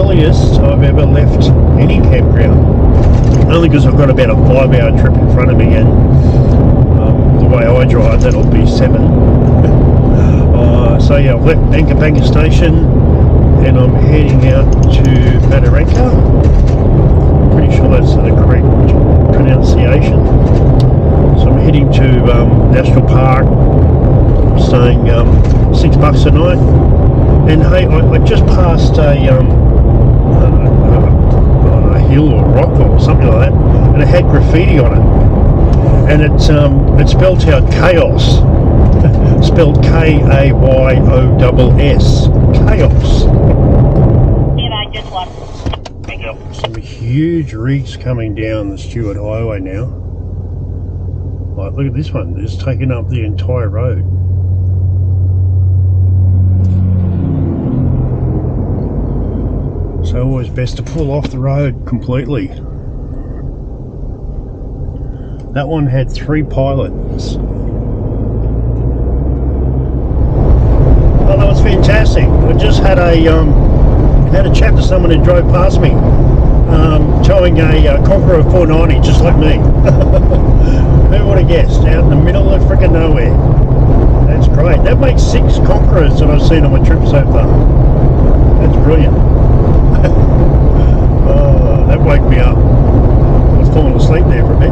earliest I've ever left any campground. Only because I've got about a 5-hour trip in front of me, and the way I drive, that'll be 7. So yeah, I've left Banka Banka Station and I'm heading out to Mataranka. Pretty sure that's the correct pronunciation. So I'm heading to National Park, staying $6 a night. And hey, I just passed a hill or rock or something like that, and it had graffiti on it, and it spelled out chaos, spelled K-A-Y-O-S-S, chaos. Some huge rigs coming down the Stewart Highway now. Like, look at this one, it's taking up the entire road. So always best to pull off the road completely. That one had 3 pilots. Oh, that was fantastic. I just had a chat to someone who drove past me, towing a Conqueror 490, just like me. Who would have guessed? Out in the middle of freaking nowhere. That's great. That makes 6 Conquerors that I've seen on my trip so far. That's brilliant. Oh, that woke me up. I was falling asleep there for a bit.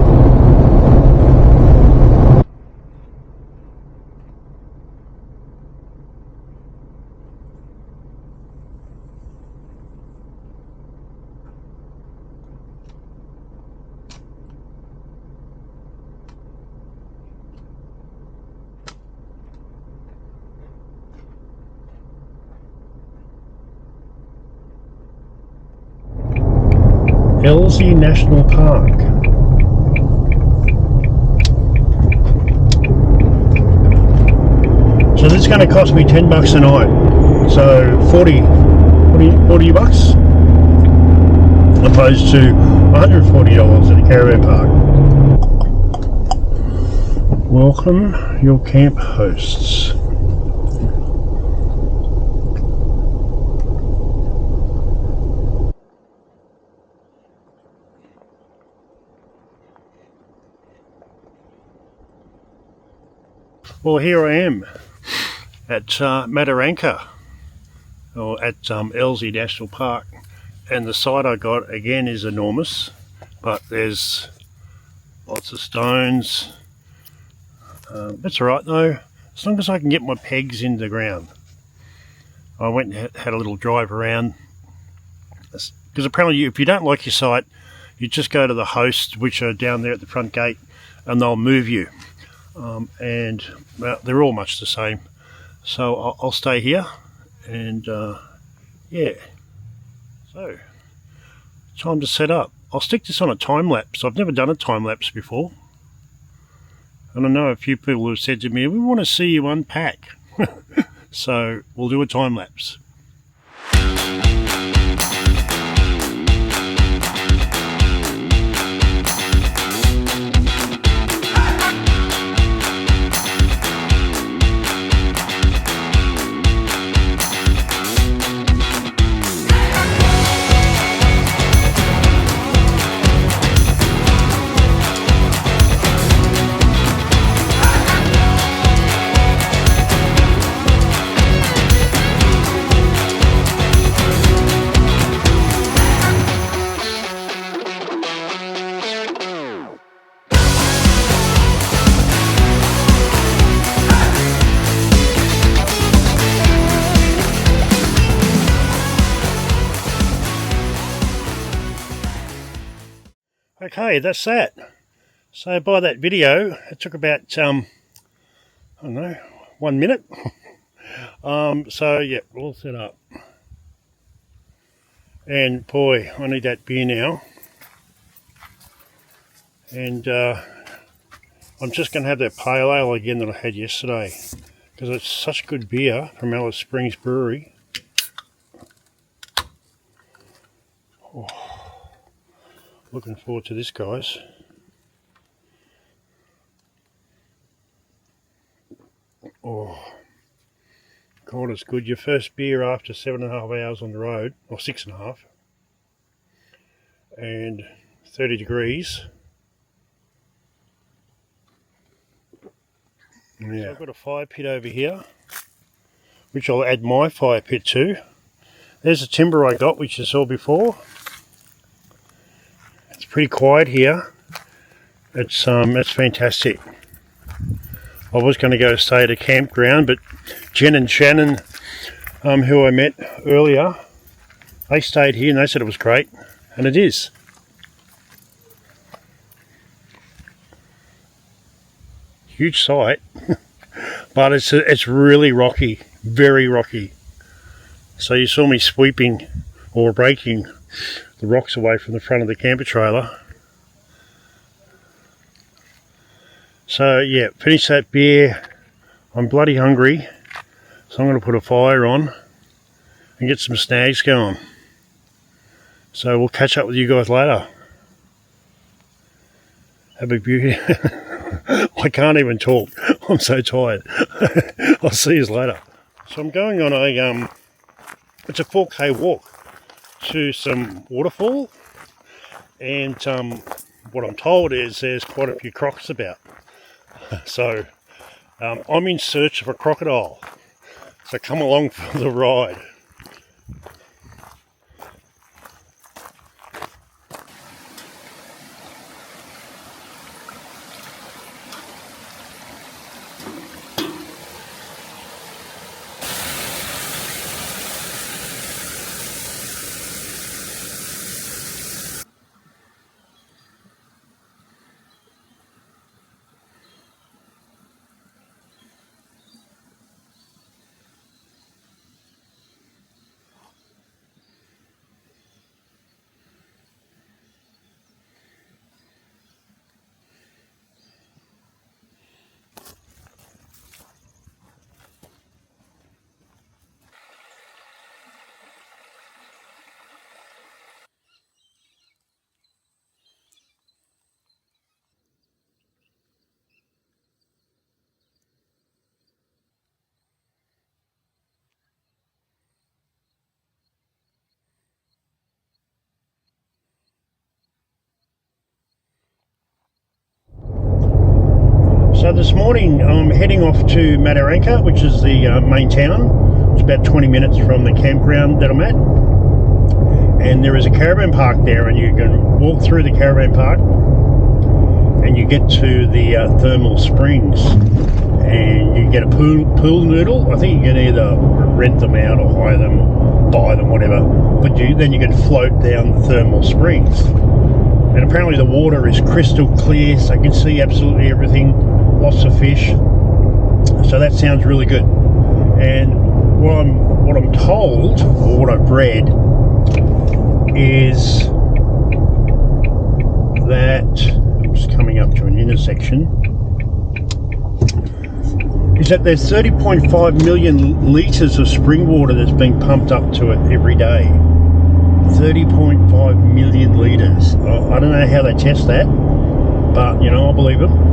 Elsey National Park. So this is going to cost me $10 a night. So 40 bucks, opposed to $140 at a Caravan Park. Welcome your camp hosts. Well, here I am at Mataranka, or at Elsey National Park, and the site I got again is enormous, but there's lots of stones. That's alright though, as long as I can get my pegs in the ground. I went and had a little drive around, because apparently if you don't like your site, you just go to the hosts, which are down there at the front gate, and they'll move you. And well, they're all much the same, so I'll stay here, and yeah, so time to set up. I'll stick this on a time lapse. I've never done a time lapse before, and I know a few people have said to me, we want to see you unpack. So we'll do a time lapse. Okay, that's that. So by that video, it took about, I don't know, 1 minute. So yeah, we're all set up. And boy, I need that beer now. And I'm just going to have that pale ale again that I had yesterday, because it's such good beer from Alice Springs Brewery. Oh, looking forward to this, guys. Oh, God, it's good. Your first beer after 7.5 hours on the road, or 6.5, and 30 degrees. Yeah. So I've got a fire pit over here, which I'll add my fire pit to. There's the timber I got, which you saw before. It's pretty quiet here. It's fantastic. I was going to go stay at a campground, but Jen and Shannon, who I met earlier, they stayed here and they said it was great, and it is. Huge site, but it's really rocky, very rocky. So you saw me sweeping or breaking the rocks away from the front of the camper trailer. So yeah, finish that beer. I'm bloody hungry, so I'm going to put a fire on and get some snags going. So we'll catch up with you guys later. Have a beauty. I can't even talk. I'm so tired. I'll see you later. So I'm going on it's a 4K walk to some waterfall, and what I'm told is there's quite a few crocs about. So I'm in search of a crocodile. So come along for the ride. So this morning I'm heading off to Mataranka, which is the main town. It's about 20 minutes from the campground that I'm at. And there is a caravan park there, and you can walk through the caravan park and you get to the thermal springs, and you get a pool noodle. I think you can either rent them out or hire them or buy them, whatever. But then you can float down the thermal springs. And apparently the water is crystal clear, so you can see absolutely everything. Lots of fish, so that sounds really good. And what I'm told, or what I've read, is that I'm just coming up to an intersection. Is that there's 30.5 million litres of spring water that's being pumped up to it every day. 30.5 million litres. I don't know how they test that, but you know, I believe them.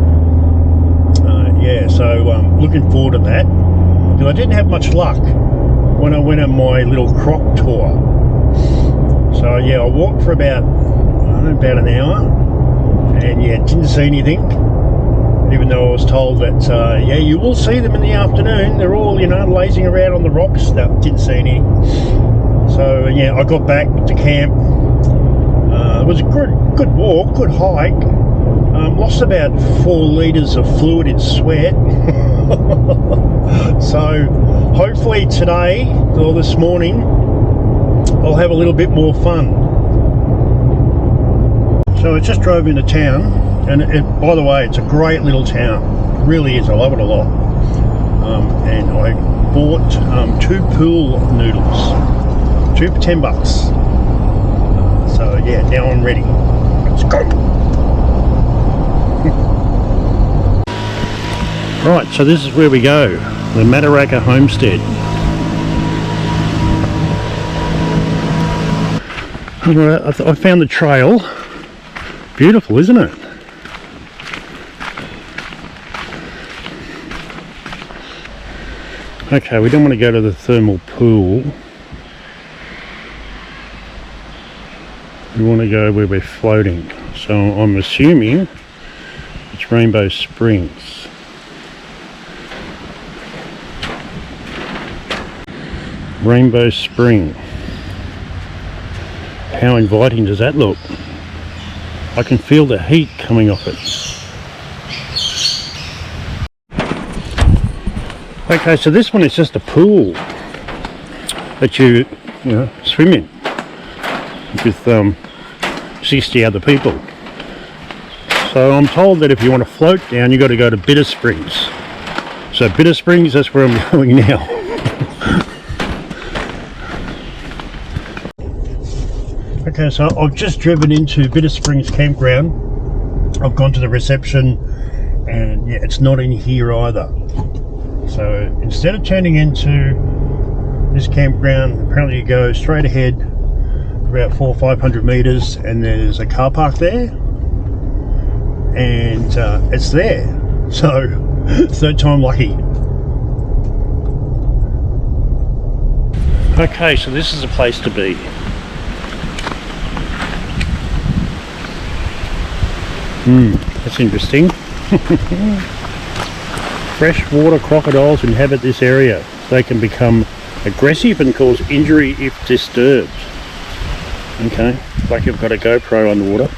Yeah, so looking forward to that. Because I didn't have much luck when I went on my little Croc tour. So yeah, I walked for about an hour, and yeah, didn't see anything. Even though I was told that yeah, you will see them in the afternoon. They're all, you know, lazing around on the rocks. No, didn't see any. So yeah, I got back to camp. It was a good walk, good hike. Lost about 4 litres of fluid in sweat. So hopefully today or this morning I'll have a little bit more fun. So I just drove into town, and by the way, it's a great little town. It really is. I love it a lot. And I bought 2 pool noodles, 2 for $10. So yeah, now I'm ready. Let's go. Right, so this is where we go, the Mataranka homestead. I found the trail. Beautiful, isn't it? Okay, we don't want to go to the thermal pool. We want to go where we're floating. So I'm assuming it's Rainbow Springs. Rainbow Spring. How inviting does that look? I can feel the heat coming off it. Okay, so this one is just a pool that you swim in with 60 other people. So I'm told that if you want to float down, you got to go to Bitter Springs. So Bitter Springs, that's where I'm going now. Okay, so I've just driven into Bitter Springs Campground. I've gone to the reception, and yeah, it's not in here either. So instead of turning into this campground, apparently you go straight ahead about 400 or 500 meters, and there's a car park there, and it's there. So third time lucky. Okay, so this is a place to be. That's interesting. Freshwater crocodiles inhabit this area. They can become aggressive and cause injury if disturbed. Okay, like you've got a GoPro underwater.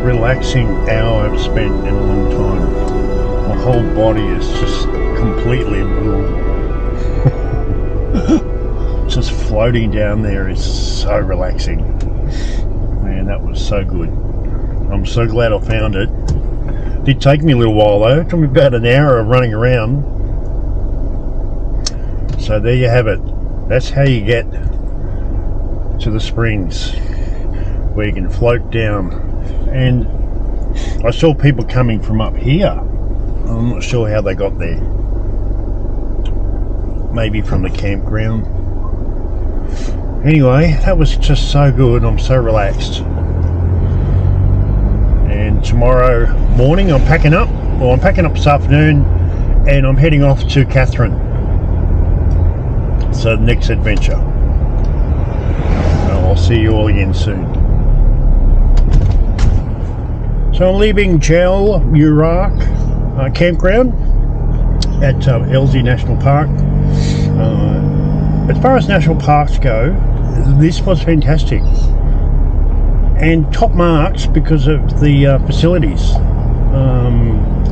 relaxing hour I've spent in a long time. My whole body is just completely just floating down there is so relaxing. Man, that was so good. I'm so glad I found it. Did take me a little while though. It took me about an hour of running around. So there you have it. That's how you get to the springs, where you can float down. And I saw people coming from up here. I'm not sure how they got there. Maybe from the campground. Anyway, that was just so good. I'm so relaxed. And tomorrow morning I'm packing up. Well, I'm packing up this afternoon and I'm heading off to Katherine. So the next adventure. I'll see you all again soon. So I'm leaving Jalmurark campground at Elsey National Park. As far as national parks go, this was fantastic and top marks because of the facilities.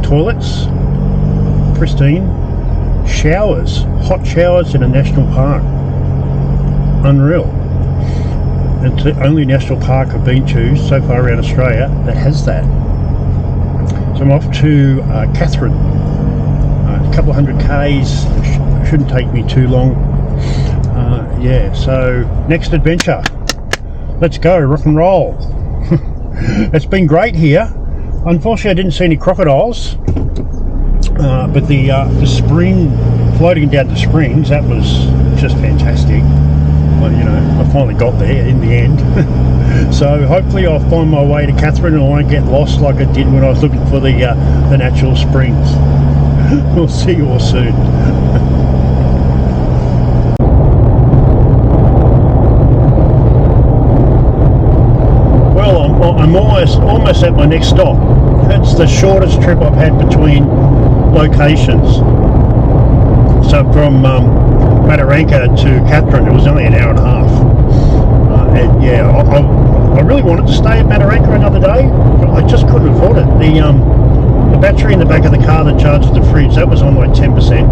Toilets, pristine, showers, hot showers in a national park, unreal. It's the only national park I've been to so far around Australia that has that. So I'm off to Katherine, a couple of hundred k's, shouldn't take me too long. Yeah, so next adventure, let's go, rock and roll. It's been great here. Unfortunately I didn't see any crocodiles, but the spring, floating down the springs, that was just fantastic. Well, you know, I finally got there in the end. So hopefully I'll find my way to Katherine and I won't get lost like I did when I was looking for the natural springs. We'll see you all soon. I'm almost at my next stop. That's the shortest trip I've had between locations. So from Mataranka to Katherine, it was only an hour and a half. And yeah, I really wanted to stay at Mataranka another day, but I just couldn't afford it. The battery in the back of the car that charges the fridge, that was on like 10%.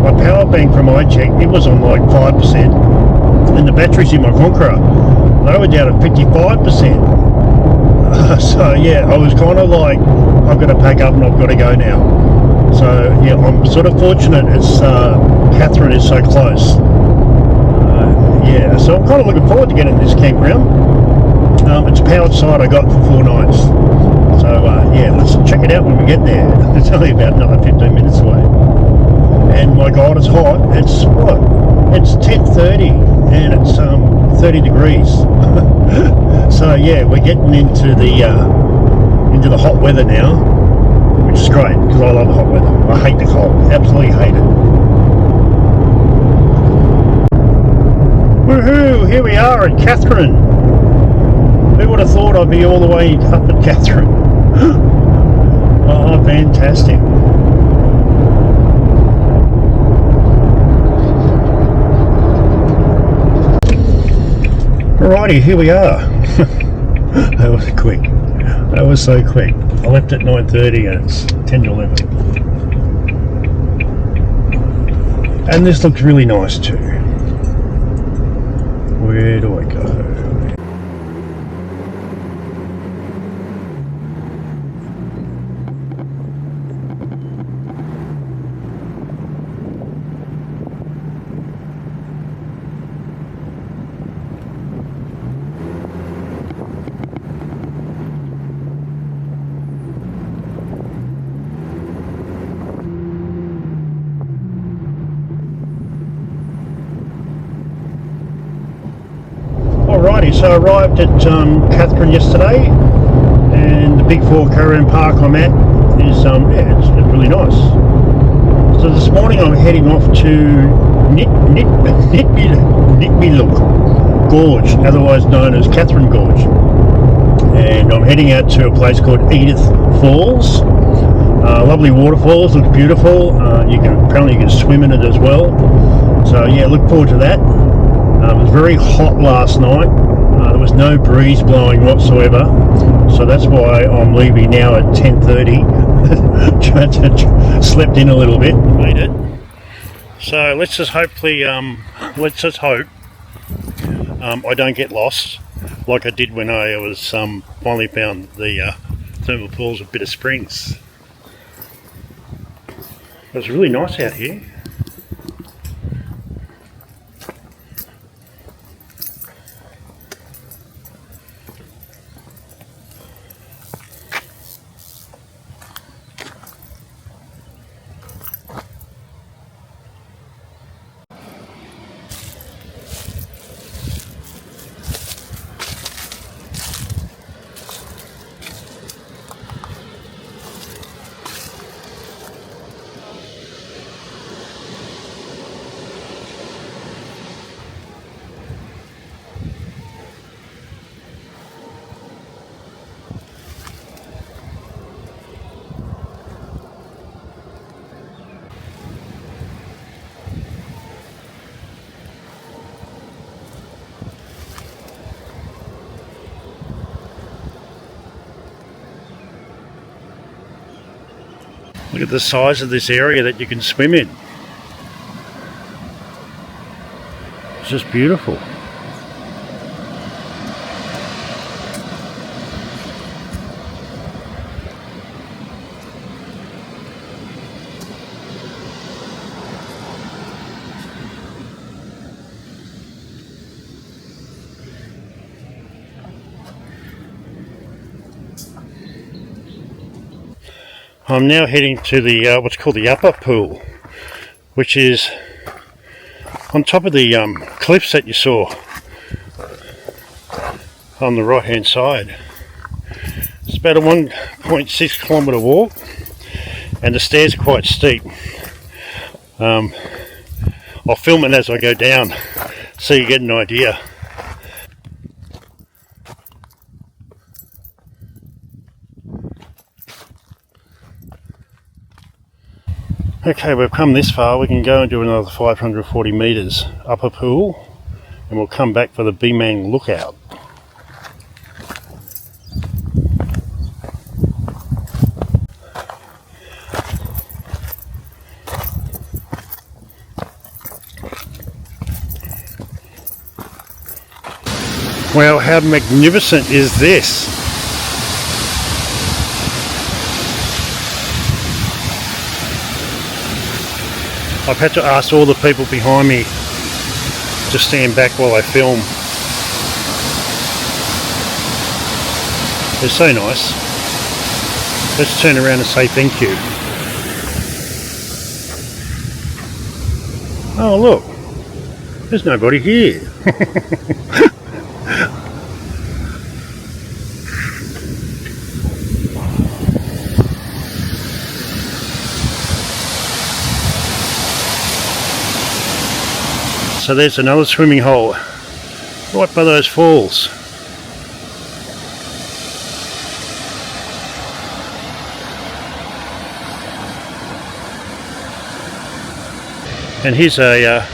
My power bank from iCheck, it was on like 5%. And the batteries in my Conqueror, they were down at 55%. So yeah, I was kind of like, I've got to pack up and I've got to go now. So yeah, I'm sort of fortunate it's Katherine is so close. Yeah, so I'm kind of looking forward to getting this campground. It's powered site I got for 4 nights. So yeah, let's check it out when we get there. It's only about another 15 minutes away. And my God, it's hot. It's what? It's 10:30 and it's 30 degrees. So yeah, we're getting into the hot weather now, which is great because I love the hot weather. I hate the cold, absolutely hate it. Woohoo! Here we are at Katherine. Who would have thought I'd be all the way up at Katherine? Oh, fantastic. Alrighty, here we are. That was quick. That was so quick. I left at 9:30 and it's 10 to 11. And this looks really nice too. Where do I go? Alrighty, so I arrived at Katherine yesterday, and the Big 4 Caravan Park I'm at is yeah, it's really nice. So this morning I'm heading off to Nitbiluk Gorge, otherwise known as Katherine Gorge, and I'm heading out to a place called Edith Falls. Lovely waterfalls, looks beautiful. Apparently you can swim in it as well. So yeah, look forward to that. It was very hot last night. There was no breeze blowing whatsoever. So that's why I'm leaving now at 10:30. Slept in a little bit. Made it. So let's just hope I don't get lost like I did when I was finally found the thermal pools of Bitter Springs. It was really nice out here. Look at the size of this area that you can swim in. It's just beautiful. I'm now heading to the what's called the upper pool, which is on top of the cliffs that you saw on the right hand side. It's about a 1.6 kilometre walk and the stairs are quite steep. I'll film it as I go down so you get an idea. Okay, we've come this far. We can go and do another 540 metres upper pool and we'll come back for the Bemang lookout. Well, how magnificent is this? I've had to ask all the people behind me to stand back while I film. They're so nice. Let's turn around and say thank you. Oh look, there's nobody here. So there's another swimming hole right by those falls. And here's a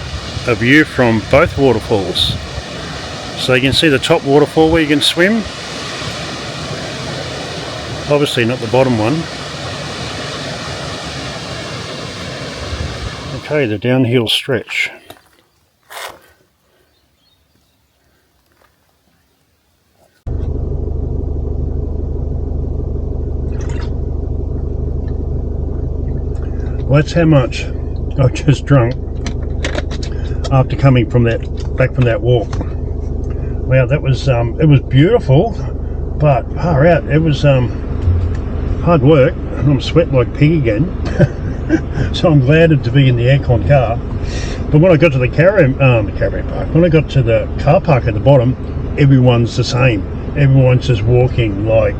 view from both waterfalls. So you can see the top waterfall where you can swim. Obviously not the bottom one. Okay, the downhill stretch. Well, that's how much I've just drunk after coming from back from that walk. Wow, that was it was beautiful, but far out, it was hard work. I'm sweating like pig again. So I'm glad to be in the aircon car. But when I got to the caravan park, when I got to the car park at the bottom, everyone's the same. Everyone's just walking like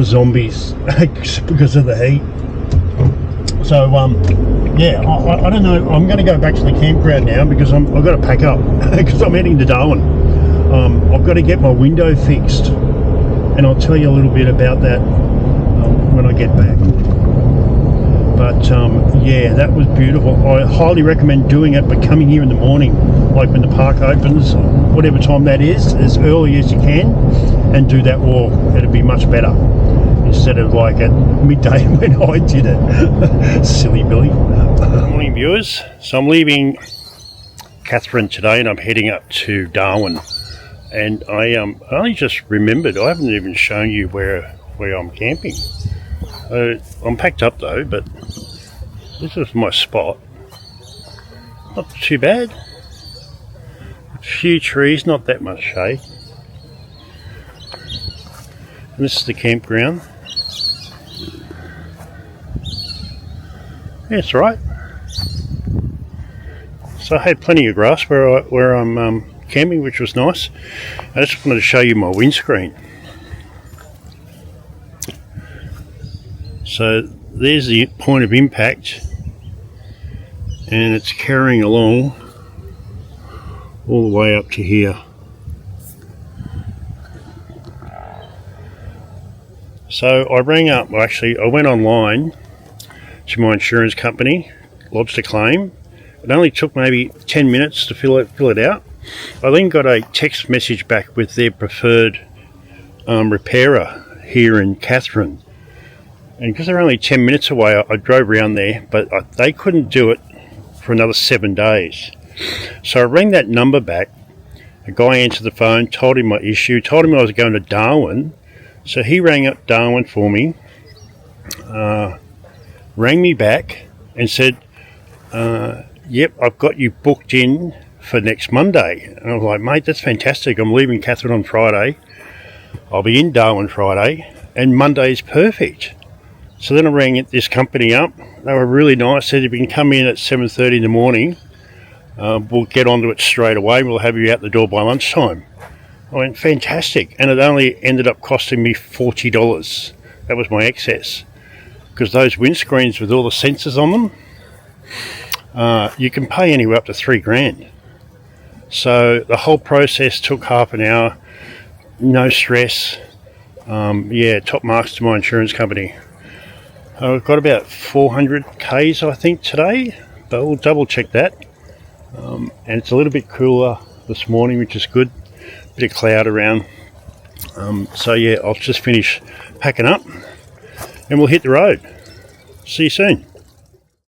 zombies because of the heat. So yeah, I don't know. I'm going to go back to the campground now because I've got to pack up because I'm heading to Darwin. I've got to get my window fixed, and I'll tell you a little bit about that when I get back. But yeah, that was beautiful. I highly recommend doing it, but coming here in the morning, like when the park opens, whatever time that is, as early as you can, and do that walk. It'd be much better instead of like at midday when I did it. Silly Billy. Morning viewers. So I'm leaving Katherine today and I'm heading up to Darwin. And I only just remembered, I haven't even shown you where I'm camping. I'm packed up though, but this is my spot. Not too bad. A few trees, not that much shade. And this is the campground. Yeah, it's right. So I had plenty of grass where I'm camping, which was nice. I just wanted to show you my windscreen. So there's the point of impact, and it's carrying along all the way up to here. So I rang up, actually I went online to my insurance company, lodged a claim. It only took maybe 10 minutes to fill it out. I then got a text message back with their preferred repairer here in Katherine. And because they're only 10 minutes away, I drove around there, but they couldn't do it for another 7 days. So I rang that number back. A guy answered the phone, told him my issue, told him I was going to Darwin. So he rang up Darwin for me, rang me back and said, yep, I've got you booked in for next Monday. And I was like, mate, that's fantastic. I'm leaving Katherine on Friday. I'll be in Darwin Friday, and Monday's perfect. So then I rang this company up. They were really nice. Said, if you can come in at 7:30 in the morning, we'll get onto it straight away. We'll have you out the door by lunchtime. I went, fantastic. And it only ended up costing me $40. That was my excess. Because those windscreens with all the sensors on them, you can pay anywhere up to $3,000. So the whole process took half an hour, no stress. Yeah, top marks to my insurance company. I've got about 400 Ks I think today, but we'll double check that. And it's a little bit cooler this morning, which is good. Bit of cloud around. So yeah, I'll just finish packing up and we'll hit the road. See you soon.